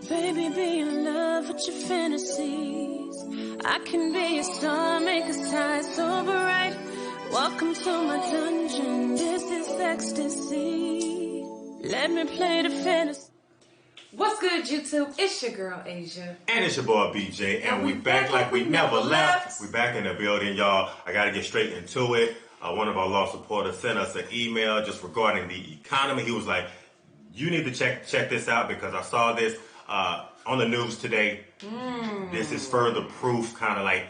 Baby, be in love with your fantasies. I can be a star, make us shine so bright. Welcome to my dungeon, this is ecstasy. Let me play the fantasy. What's good, YouTube? It's your girl, Asia. And it's your boy, BJ. And we back like we never left. We back in the building, y'all. I got to get straight into it. One of our law supporters sent us an email just regarding the economy. He was like, you need to check this out because I saw this on the news today. This is further proof, kind of like,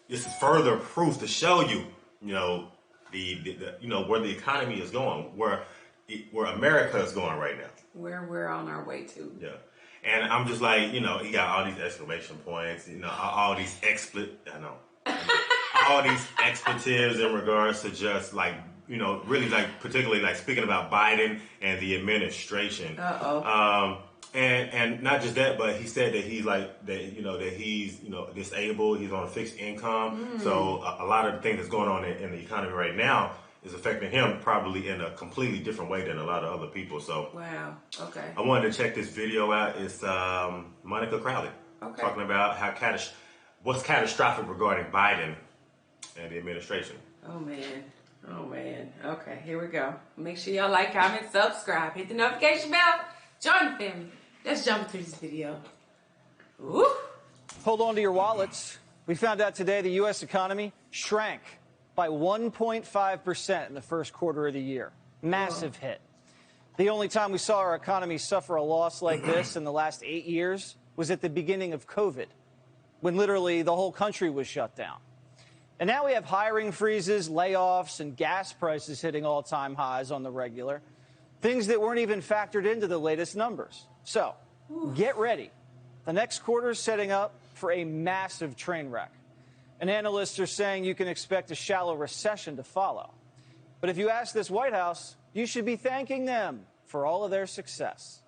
this is further proof to show you, the where the economy is going, where America is going right now. Where we're on our way to. Yeah. And I'm just like, he got all these exclamation points, all these all these expletives in regards to just like, really like particularly like speaking about Biden and the administration. And not just that, but he said that he's like that, that he's, disabled, he's on a fixed income. So a lot of the things that's going on in the economy right now is affecting him probably in a completely different way than a lot of other people. So wow, okay. I wanted to check this video out. It's Monica Crowley talking about what's catastrophic regarding Biden and the administration. Oh man. Okay, here we go. Make sure y'all like, comment, subscribe, hit the notification bell, join the family. Let's jump into this video. Woo. Hold on to your wallets. We found out today the U.S. economy shrank by 1.5% in the first quarter of the year. Massive hit. The only time we saw our economy suffer a loss like this in the last 8 years was at the beginning of COVID, when literally the whole country was shut down. And now we have hiring freezes, layoffs, and gas prices hitting all-time highs on the regular, things that weren't even factored into the latest numbers. So get ready. The next quarter is setting up for a massive train wreck. And analysts are saying you can expect a shallow recession to follow. But if you ask this White House, you should be thanking them for all of their success.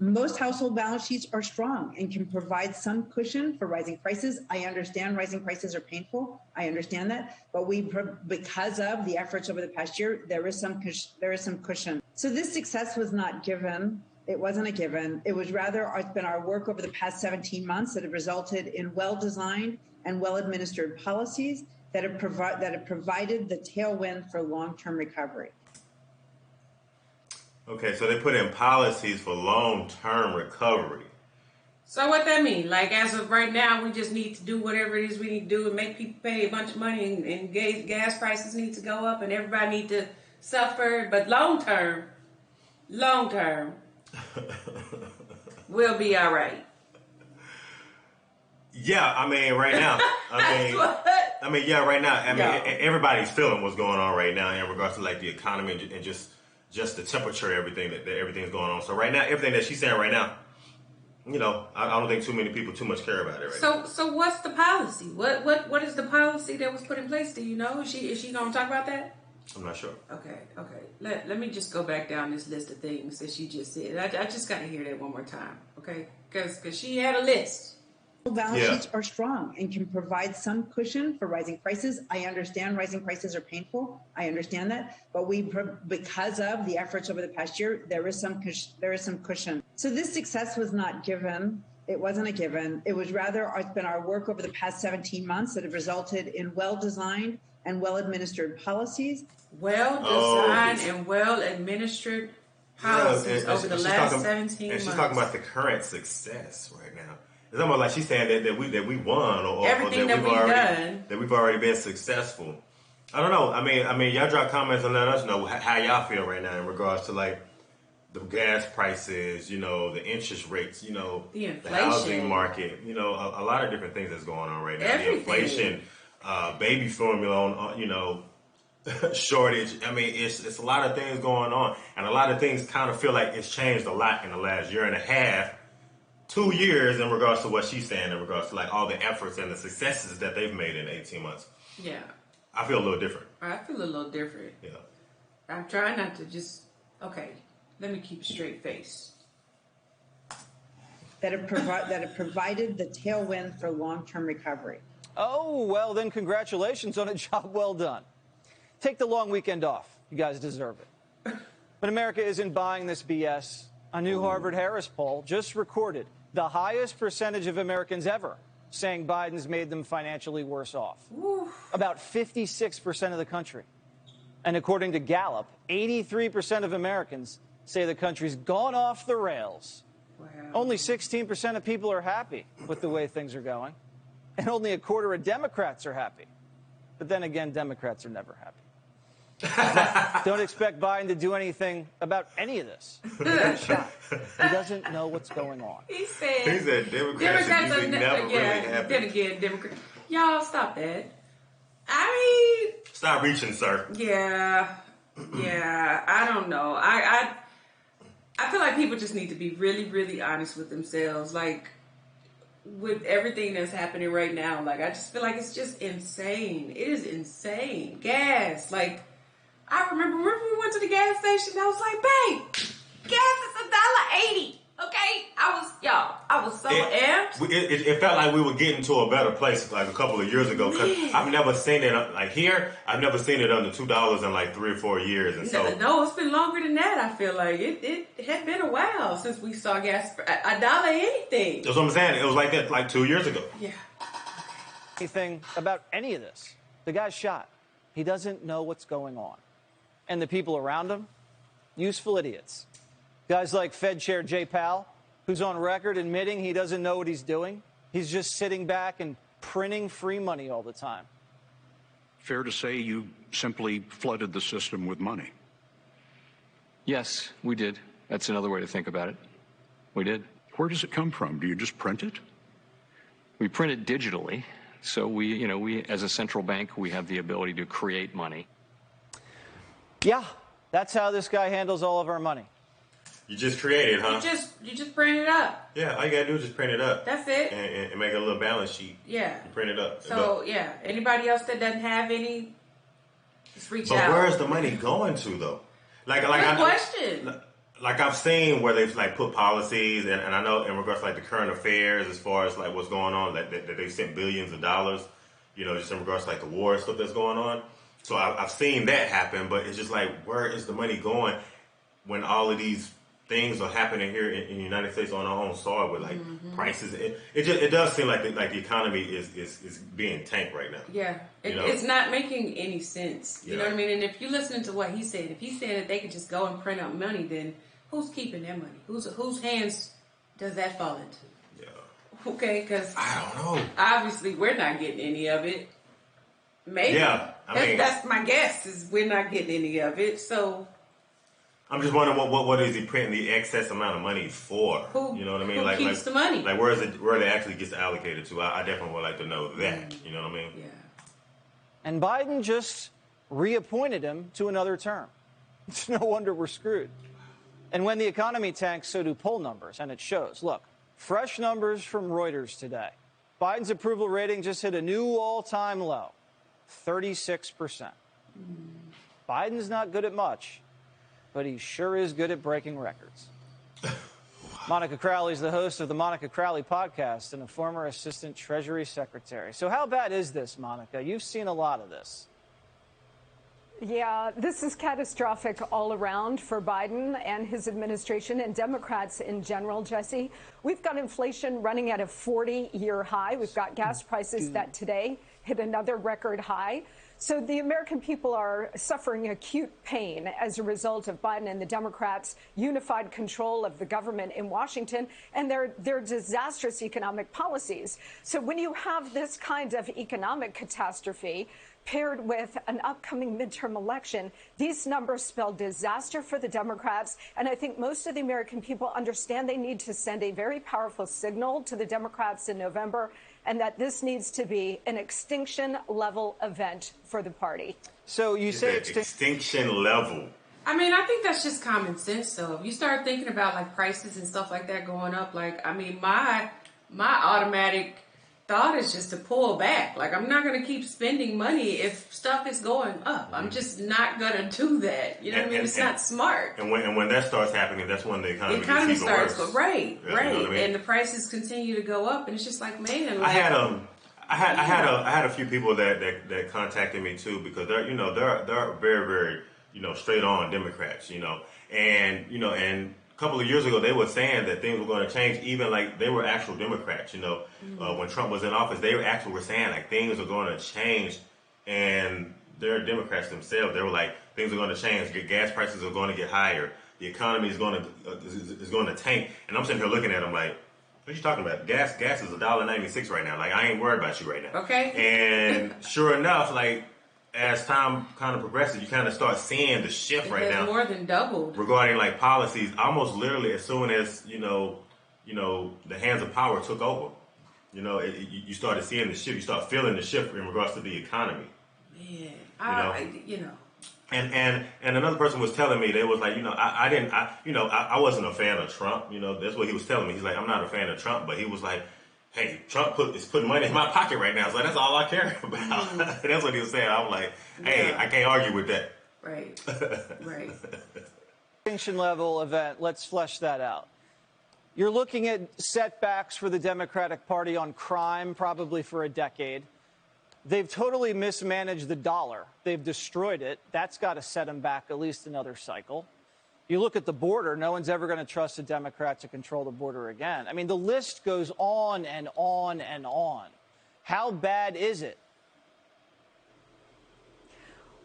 Most household balance sheets are strong and can provide some cushion for rising prices. I understand rising prices are painful. I understand that. But because of the efforts over the past year, there is some cushion. So this success was not given. It wasn't a given. It was rather it's been our work over the past 17 months that have resulted in well-designed and well-administered policies that have provided the tailwind for long-term recovery. Okay, so they put in policies for long-term recovery. So what that mean? Like as of right now, we just need to do whatever it is we need to do and make people pay a bunch of money and gas prices need to go up and everybody need to suffer. But long-term, we'll be all right. Yeah, I mean, right now. Right now. Everybody's feeling what's going on right now in regards to like the economy and just the temperature, everything that everything's going on. So right now, everything that she's saying right now, I don't think too many people too much care about it right now. So what's the policy? What is the policy that was put in place? Do you know? Is she going to talk about that? I'm not sure. Okay. Let me just go back down this list of things that she just said. I just got to hear that one more time, okay? Because she had a list. Balance sheets are strong and can provide some cushion for rising prices. I understand rising prices are painful. I understand that. But because of the efforts over the past year, there is some cushion. So this success was not given. It wasn't a given. It was rather it's been our work over the past 17 months that have resulted in well-designed and well-administered policies. Well-designed and well-administered policies over the last 17 months. And she's talking about the current success right now. It's almost like she's saying that we won or everything that we've already been successful. I don't know. I mean, y'all drop comments and let us know how y'all feel right now in regards to like the gas prices, the interest rates, the inflation, the housing market, a lot of different things that's going on right now. Everything. The inflation, baby formula, shortage. I mean, it's a lot of things going on, and a lot of things kind of feel like it's changed a lot in the last year and a half. 2 years in regards to what she's saying in regards to like all the efforts and the successes that they've made in 18 months. Yeah. I feel a little different. I feel a little different. Yeah. I'm trying not to just, let me keep a straight face. That have provided the tailwind for long-term recovery. Oh, well, then congratulations on a job well done. Take the long weekend off. You guys deserve it. But America isn't buying this BS. A new Harvard-Harris poll just recorded the highest percentage of Americans ever saying Biden's made them financially worse off. About 56% of the country. And according to Gallup, 83% of Americans say the country's gone off the rails. Wow. Only 16% of people are happy with the way things are going. And only a quarter of Democrats are happy. But then again, Democrats are never happy. Don't expect Biden to do anything about any of this. He doesn't know what's going on. He said Democrats are usually never really happy. Then again, Democrats. Y'all, stop that. I mean... Stop reaching, sir. Yeah, I don't know. I feel like people just need to be really, really honest with themselves. Like, with everything that's happening right now, like, I just feel like it's just insane. It is insane. Gas, like... I remember when we went to the gas station, I was like, babe, gas is $1.80. Okay? I was so amped. It felt like we were getting to a better place like a couple of years ago. Because I've never seen it, like here, I've never seen it under $2 in like 3 or 4 years. And so no, it's been longer than that, I feel like. It had been a while since we saw gas for $1 anything. That's what I'm saying. It was like that like 2 years ago. Yeah. Anything about any of this. The guy's shot. He doesn't know what's going on. And the people around him, useful idiots. Guys like Fed Chair Jay Powell, who's on record admitting he doesn't know what he's doing. He's just sitting back and printing free money all the time. Fair to say you simply flooded the system with money? Yes, we did. That's another way to think about it. We did. Where does it come from? Do you just print it? We print it digitally. So we, as a central bank, we have the ability to create money. Yeah, that's how this guy handles all of our money. You just create it, huh? You just print it up. Yeah, all you gotta do is just print it up. That's it. And make a little balance sheet. Yeah. You print it up. So, yeah, anybody else that doesn't have any, just reach out. But where is the money going to, though? Good question. Like I've seen where they've like put policies, and I know in regards to like the current affairs, as far as like what's going on, that they've sent billions of dollars, just in regards to like the war and stuff that's going on. So I've seen that happen, but it's just like, where is the money going when all of these things are happening here in the United States on our own soil with like prices? It does seem like the economy is being tanked right now. Yeah, it's not making any sense. You know what I mean? And if you listen to what he said, if he said that they could just go and print out money, then who's keeping their money? Whose hands does that fall into? Yeah. Okay, because I don't know. Obviously, we're not getting any of it. Maybe. Yeah, that's my guess, is we're not getting any of it. So I'm just wondering what is he printing the excess amount of money for? Who, you know what I mean? Who keeps the money? Like where it actually gets allocated to? I definitely would like to know that. You know what I mean? Yeah. And Biden just reappointed him to another term. It's no wonder we're screwed. And when the economy tanks, so do poll numbers, and it shows. Look, fresh numbers from Reuters today. Biden's approval rating just hit a new all-time low. 36%. Biden's not good at much, but he sure is good at breaking records. Monica Crowley is the host of the Monica Crowley podcast and a former assistant Treasury Secretary. So how bad is this, Monica? You've seen a lot of this. Yeah, this is catastrophic all around for Biden and his administration and Democrats in general, Jesse. We've got inflation running at a 40-year high. We've got gas prices that today hit another record high. So the American people are suffering acute pain as a result of Biden and the Democrats' unified control of the government in Washington and their disastrous economic policies. So when you have this kind of economic catastrophe paired with an upcoming midterm election, these numbers spell disaster for the Democrats. And I think most of the American people understand they need to send a very powerful signal to the Democrats in November, and that this needs to be an extinction-level event for the party. So you say extinction level. I mean, I think that's just common sense, though. If you start thinking about, like, prices and stuff like that going up, like, I mean, my automatic thought is just to pull back. Like, I'm not going to keep spending money if stuff is going up. I'm just not going to do that. You know what I mean? It's not smart. And when that starts happening, that's when the economy gets even worse. Right. You know what I mean? And the prices continue to go up, and it's just like, man. Like, I had a few people that contacted me too, because they're very, very straight on Democrats, and couple of years ago, they were saying that things were going to change. Even like they were actual Democrats, when Trump was in office, they actually were saying like things are going to change, and they're Democrats themselves. They were like things are going to change. Gas prices are going to get higher. The economy is going to tank. And I'm sitting here looking at them like, what are you talking about? Gas is $1.96 right now. Like I ain't worried about you right now. Okay. And sure enough, like as time kind of progresses, you kind of start seeing the shift right now. More than doubled regarding like policies. Almost literally, as soon as the hands of power took over, you started seeing the shift. You start feeling the shift in regards to the economy. Man, And another person was telling me, they was like, I wasn't a fan of Trump. That's what he was telling me. He's like, I'm not a fan of Trump, but he was like, hey, Trump is putting money in my pocket right now, so that's all I care about. That's what he was saying. I was like, hey, I can't argue with that. Right. Extinction level event. Let's flesh that out. You're looking at setbacks for the Democratic Party on crime, probably for a decade. They've totally mismanaged the dollar. They've destroyed it. That's got to set them back at least another cycle. You look at the border, no one's ever going to trust a Democrat to control the border again. I mean, the list goes on and on and on. How bad is it?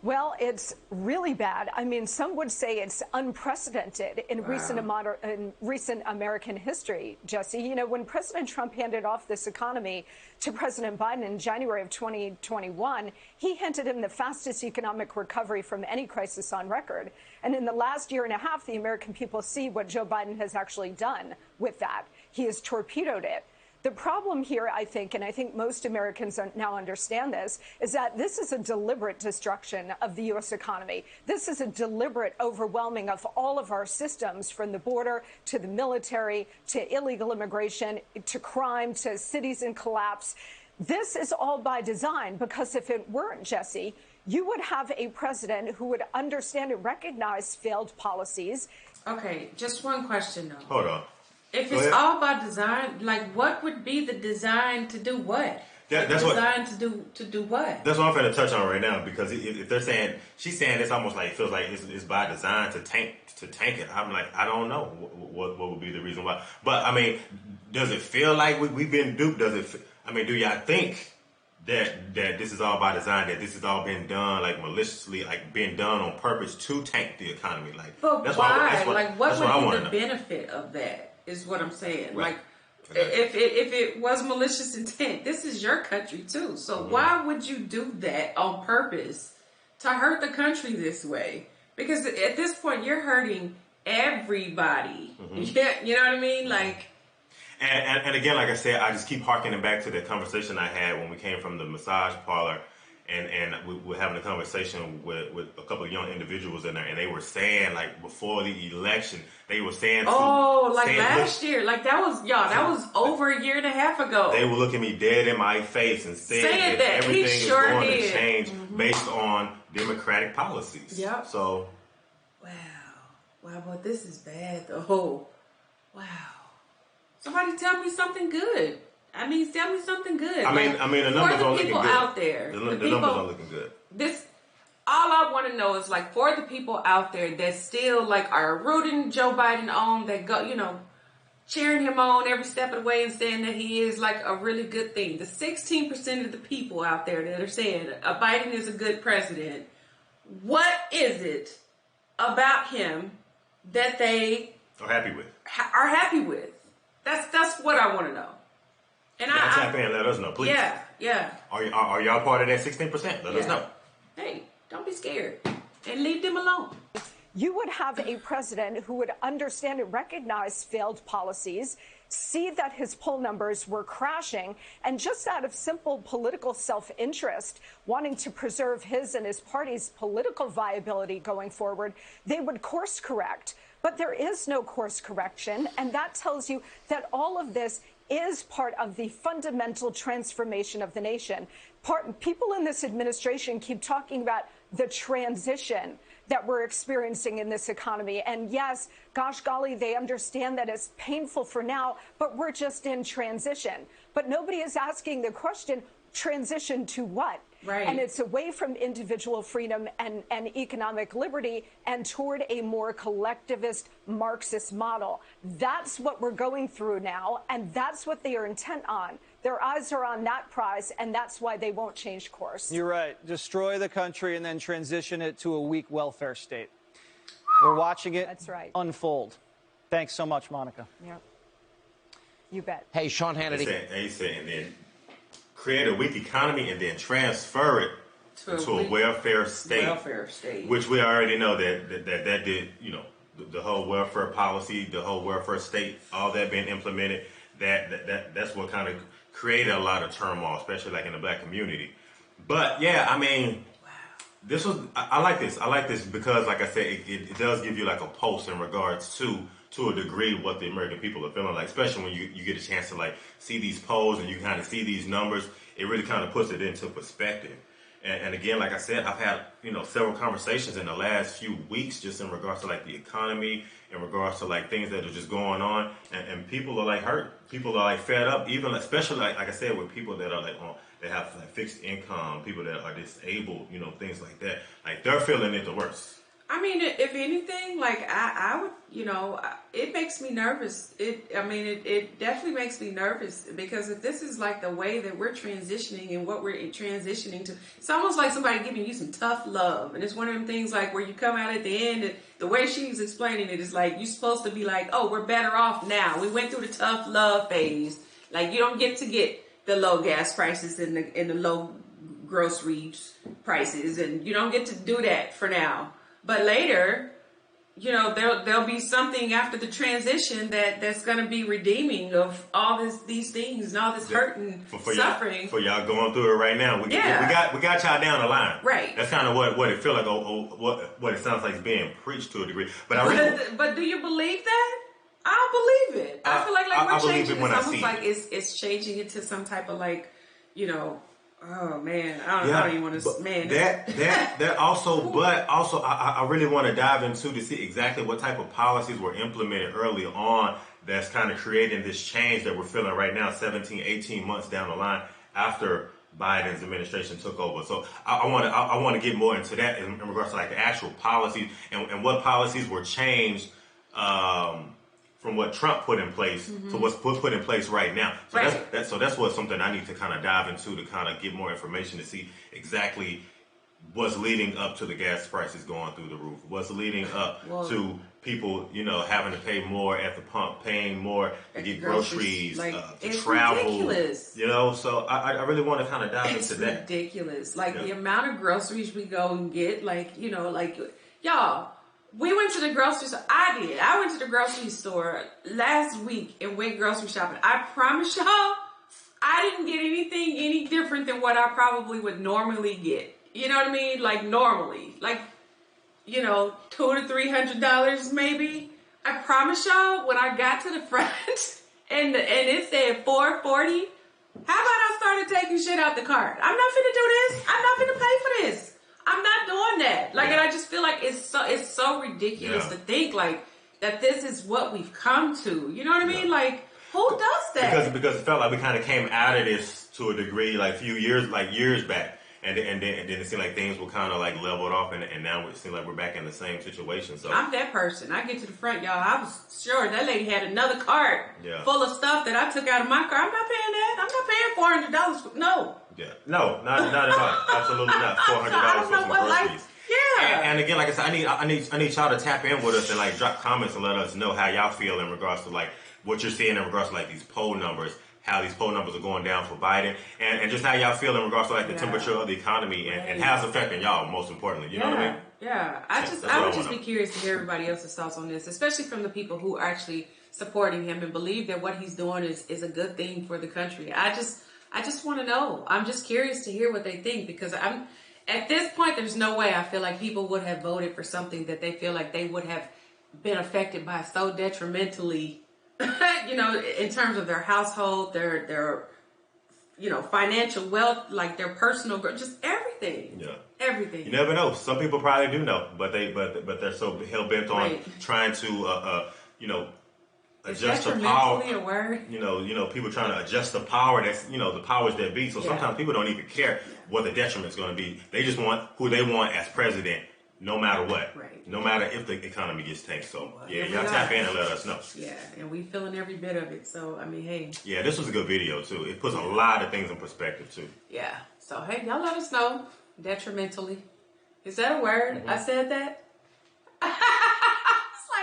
Well, it's really bad. I mean, some would say it's unprecedented in recent American history, Jesse. When President Trump handed off this economy to President Biden in January of 2021, he hinted him the fastest economic recovery from any crisis on record. And in the last year and a half, the American people see what Joe Biden has actually done with that. He has torpedoed it. The problem here, I think, and I think most Americans now understand this, is that this is a deliberate destruction of the U.S. economy. This is a deliberate overwhelming of all of our systems, from the border to the military to illegal immigration to crime to cities in collapse. This is all by design, because if it weren't, Jesse, you would have a president who would understand and recognize failed policies. Okay, just one question, though. Hold on. If it's all by design, like what would be the design to do what? That's what to do what? That's what I'm going to touch on right now, because if they're saying, she's saying it's almost like, it feels like it's by design to tank it. I'm like, I don't know what would be the reason why. But I mean, does it feel like we've been duped? Do y'all think that this is all by design, that this has all been done like maliciously, like been done on purpose to tank the economy? Like, but that's why? What would be the benefit of that? Is what I'm saying. Right. Like, if it was malicious intent, this is your country too. So why would you do that on purpose to hurt the country this way? Because at this point, you're hurting everybody. Yeah, you know what I mean? Like, and again, like I said, I just keep harkening back to the conversation I had when we came from the massage parlor. And we were having a conversation with a couple of young individuals in there, and they were saying, like, before the election, they were saying, last year, like that was over a year and a half ago. They were looking me dead in my face and saying that everything is going to change based on Democratic policies. Yep. So, wow, but this is bad though. Wow. Somebody tell me something good. Tell me something good. I mean, the numbers aren't looking good. Out there, the numbers aren't looking good. All I want to know is, like, for the people out there that still, like, are rooting Joe Biden on, that go, cheering him on every step of the way and saying that he is, like, a really good thing. The 16% of the people out there that are saying Biden is a good president, what is it about him that they are happy with? That's what I want to know. And tap in, let us know, please. Yeah. Are y'all part of that 16%? Let us know. Hey, don't be scared and leave them alone. You would have a president who would understand and recognize failed policies, see that his poll numbers were crashing, and just out of simple political self-interest, wanting to preserve his and his party's political viability going forward, they would course correct. But there is no course correction, and that tells you that all of this is part of the fundamental transformation of the nation. People in this administration keep talking about the transition that we're experiencing in this economy. And yes, gosh golly, they understand that it's painful for now, but we're just in transition. But nobody is asking the question, transition to what? Right. And it's away from individual freedom and economic liberty and toward a more collectivist Marxist model. That's what we're going through now, and that's what they are intent on. Their eyes are on that prize, and that's why they won't change course. You're right. Destroy the country and then transition it to a weak welfare state. We're watching it unfold. Thanks so much, Monica. Yeah. You bet. Hey, Sean Hannity. He said, and then create a weak economy and then transfer it to a welfare state. Which we already know that did, the whole welfare policy, the whole welfare state, all that being implemented, that's what kind of created a lot of turmoil, especially like in the black community. But yeah, I mean, this was, I like this. I like this because, like I said, it does give you like a pulse in regards to a degree what the American people are feeling like, especially when you get a chance to like see these polls and you kind of see these numbers. It really kind of puts it into perspective. And again, like I said, I've had, several conversations in the last few weeks just in regards to like the economy, in regards to like things that are just going on, and people are like hurt. People are like fed up, even especially like I said, with people that are like they have like fixed income, people that are disabled, things like that. Like they're feeling it the worst. I mean, if anything, like I would, it makes me nervous. It definitely makes me nervous because if this is like the way that we're transitioning and what we're transitioning to, it's almost like somebody giving you some tough love. And it's one of them things like where you come out at the end, and the way she's explaining it is like, you're supposed to be like, oh, we're better off now. We went through the tough love phase. Like you don't get to get the low gas prices and the low groceries prices. And you don't get to do that for now. But later, there'll be something after the transition that's going to be redeeming of all these things and all this hurt and suffering. For y'all going through it right now, we got y'all down the line. Right. That's kind of what it feels like. What it sounds like is being preached to a degree. But do you believe that? I believe it. I feel like we're changing. It's almost like it's changing into some type of like, oh man, I don't even want to. Man, that also, but also, I really want to dive into to see exactly what type of policies were implemented early on that's kind of creating this change that we're feeling right now, 17, 18 months down the line after Biden's administration took over. So I want to get more into that in regards to like the actual policies and what policies were changed. From what Trump put in place to what's put in place right now. So that's what something I need to kind of dive into to kind of get more information to see exactly what's leading up to the gas prices going through the roof. What's leading up to people, having to pay more at the pump, paying more to get groceries, to travel. Ridiculous. So I really want to kind of dive into that. It's ridiculous. Like the amount of groceries we go and get, y'all. We went to the grocery store. I went to the grocery store last week and went grocery shopping. I promise y'all, I didn't get anything any different than what I probably would normally get. You know what I mean? Like normally, $200 to $300 maybe. I promise y'all, when I got to the front and it said $440, how about I started taking shit out the cart? I'm not finna do this. I'm not finna pay for this. I'm not doing that. And I just feel like it's so ridiculous to think like that this is what we've come to. You know what I mean? Like, who does that? Because it felt like we kind of came out of this to a degree, like years back, and then it seemed like things were kind of like leveled off, and now it seems like we're back in the same situation. So I'm that person. I get to the front, y'all. I was sure that lady had another cart full of stuff that I took out of my car. I'm not paying that. I'm not paying $400. No. Yeah, no, not at all. Absolutely not. $400 for some groceries. And again, like I said, I need y'all to tap in with us and like drop comments and let us know how y'all feel in regards to like what you're seeing in regards to like these poll numbers, how these poll numbers are going down for Biden, and just how y'all feel in regards to like the temperature of the economy and how it's affecting y'all most importantly. You know what I mean? Yeah, I would just be curious to hear everybody else's thoughts on this, especially from the people who are actually supporting him and believe that what he's doing is a good thing for the country. I just want to know. I'm just curious to hear what they think because at this point, there's no way I feel like people would have voted for something that they feel like they would have been affected by so detrimentally, in terms of their household, their financial wealth, like their personal growth, just everything. Yeah. Everything. You never know. Some people probably do know, but they're so hell bent on trying to, adjust the power. A word? You know, people trying to adjust the power. That's the powers that be. So sometimes people don't even care what the detriment is going to be. They just want who they want as president, no matter what. Right. No matter if the economy gets tanked. So y'all tap in and let us know. Yeah, and we feeling every bit of it. So I mean, hey. Yeah, this was a good video too. It puts a lot of things in perspective too. Yeah. So hey, y'all let us know. Detrimentally. Is that a word? Mm-hmm. I said that.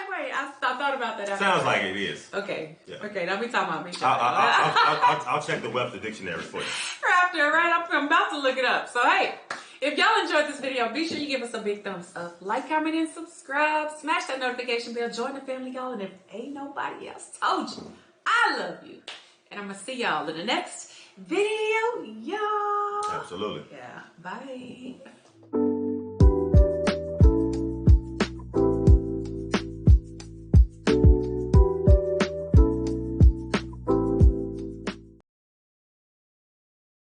Wait, I thought about that. Sounds like it is. Okay. Yeah. Okay, now we talking about me. I'll check the Webster Dictionary for you. After, right? I'm about to look it up. So, hey, if y'all enjoyed this video, be sure you give us a big thumbs up. Like, comment, and subscribe. Smash that notification bell. Join the family, y'all. And if ain't nobody else told you, I love you. And I'm going to see y'all in the next video, y'all. Absolutely. Yeah. Bye.